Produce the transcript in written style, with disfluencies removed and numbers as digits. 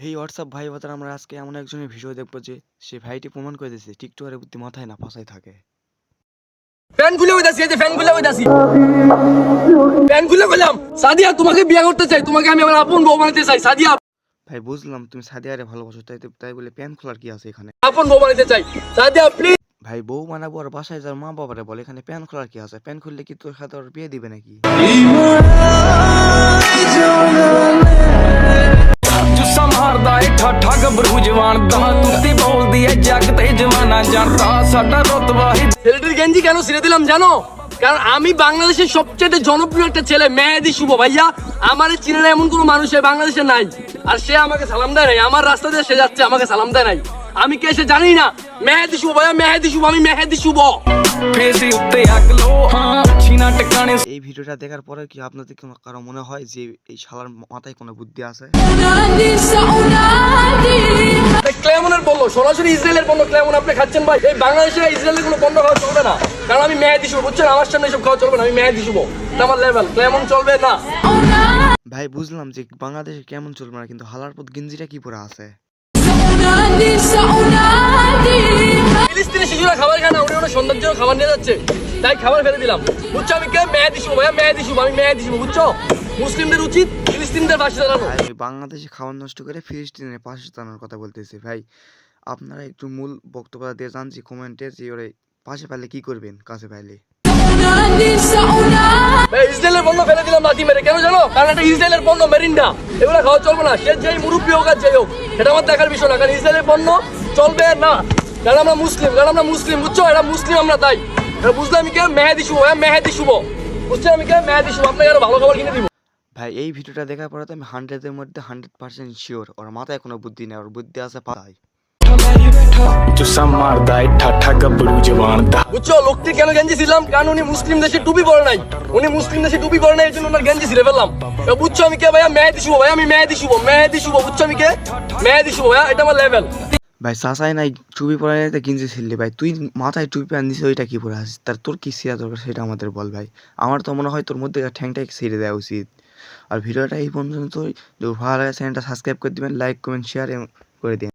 এই হোয়াটসঅ্যাপ ভাই বাতার আমরা আজকে এমন একজনের ভিডিও দেখবো যে সে ভাইটি প্রমাণ করে দিয়েছে টিকটকের বুদ্ধি মাথায় না পাশায় থাকে। ফ্যান খুলে ওই দাসি, এই যে ফ্যান খুলে ওই দাসি, ফ্যান খুলে বললাম সাদিয়া তোমাকে বিয়ে করতে চাই, তোমাকে আমি আমার আপন বউ বানাতে চাই। সাদিয়া ভাই বুঝলাম তুমি সাদিয়ারে ভালোবাসো, তাই বলে প্যান খোলার কি আছে এখানে? আপন বউ বানাতে চাই। সাদিয়া প্লিজ। ভাই বউ বানাবো আর বাসায় যার মা বাবারে বলে এখানে প্যান খোলার কি আছে? প্যান খুললে কি তোর সাথে ওর বিয়ে দিবে নাকি? ਸੰਭਾਰਦਾ ਏ ਠਾਠਾ ਗੱਭਰੂ ਜਵਾਨ ਦਾ ਤੂੰ ਤੇ ਬੋਲਦੀ ਏ ਜੱਗ ਤੇ ਜਮਾਨਾ ਜਾਣਦਾ ਸਾਡਾ ਰਤਬਾ ਹੀ ছেলেটির গেঞ্জি কেন ছিঁড়ে দিলাম জানো? কারণ আমি বাংলাদেশের সবচেয়ে জনপ্রিয় একটা ছেলে মেহেদি শুভ ভাইয়া। আমার চিনে না এমন কোনো মানুষ এই বাংলাদেশে নাই, আর সে আমাকে সালাম দেয় নাই। আমার রাস্তা দিয়ে সে যাচ্ছে, আমাকে সালাম দেয় নাই। আমি কে সে জানি না। মেহেদি শুভ ভাইয়া, মেহেদি শুভ, আমি মেহেদি শুভ। ਫੇਸ ਉੱਤੇ ਅੱਗ ਲੋ ਹਾਂ ਛੀਨਾ ਟਿਕਾਣੇ এই ভিডিওটা দেখার পরে কি আপনাদের কারো মনে হয় যে এই শালার মাথায় কোনো বুদ্ধি আছে? ক্লেমনের পণ্য, সরাসরি ইসরায়েলের পণ্য ক্লেমন আপনি খাচ্ছেন ভাই। এই বাংলাদেশে ইসরায়েলের কোনো পণ্য খাওয়া চলবে না, কারণ আমি মেহেদি শুভ, বুঝছেন? আমার সামনে এসব খাওয়া চলবে না। আমি মেহেদি শুভ, এটা আমার লেভেল। ক্লেমন চলবে না। ভাই বুঝলাম যে বাংলাদেশে কেমন চলবে না, কিন্তু হালার পথ গেঞ্জিটা কি পরে আছে? ফিলিস্তিনি শিশুরা খাবার খায় না, উনি ওনার সৌন্দর্য খাবার নিয়ে যাচ্ছে, তাই খাবার ফেলে দিলাম। বুঝছো আমি কে? মেহেদি শুভ ভাইয়া, মেহেদি শুভ, আমি মেহেদি শুভ, বুঝছো? মুসলিমদের উচিত ফিলিস্তিনদের পাশে দাঁড়ানো। ভাই বাংলাদেশে খাবার নষ্ট করে ফিলিস্তিনের পাশে দাঁড়ানোর কথা বলতেছি। ভাই আপনারা একটু মূল বক্তব্য দিয়ে জানছি কমেন্টে যে ওরে পাশে পাইলে কি করবেন, কাছে পাইলে। ইসরায়েলের পণ্য ফেলে দিলাম লাথি মেরে, কেন জানো? কারণ এটা ইসরায়েলের পণ্য, মেরিন্ডা, এগুলো খাওয়া চলবে না। সে যেই মুরব্বী হোক আর যেই হোক, সেটা আমার দেখার বিষয় না। কারণ ইসরায়েলের পণ্য চলবে না, কারণ আমরা মুসলিম, বুঝছো? এটা মুসলিম আমরা, তাই এটা বুঝলে আমি কে? মেহেদি শুভ, মেহেদি শুভ, বুঝছেন? আমি কে? মেহেদি শুভ। আপনাকে আরো ভালো খাবার কিনে দিব। ভাই এই ভিডিওটা দেখার পরে তো আমি 100-এর মধ্যে 100% শিওর ওর মাথায় কোনো বুদ্ধি নেই, ওর বুদ্ধি আছে পাতায়। জুসা মারদা ਏ ਠਾਠਾ ਗੱਭਰੂ ਜਵਾਨ ਦਾ বুঝছো লোকটি কেন গেঞ্জি ছিলাম? কারণ উনি মুসলিম দেশে টুপি পরে নাই, উনি মুসলিম দেশে টুপি পরে নাই, এই জন্য ওনার গেঞ্জি ছিঁড়ে ফেললাম। বুঝছো আমি কে ভাইয়া? মেহেদি শুভ ভাইয়া, আমি মেহেদি শুভ, মেহেদি শুভ, বুঝছো আমি কে? মেহেদি শুভ ভাইয়া, এটা আমার লেভেল। ভাই চাচাই নাই টুপি পরে নাই, গেঞ্জি ছিললি। ভাই তুই মাথায় টুপি আন দিছিস, ওইটা কি পরে আসিস? তোর কি ছিঁড়া দরকার সেটা আমাদের বল ভাই। আমার তো মনে হয় তোর মধ্যে ঠ্যাংটা ছিঁড়ে দেওয়া উচিত। আর ভিডিওটা এই পর্যন্ত ভালো লাগে চ্যানেলটা সাবস্ক্রাইব করে দিবেন, লাইক কমেন্ট শেয়ার করে দিন।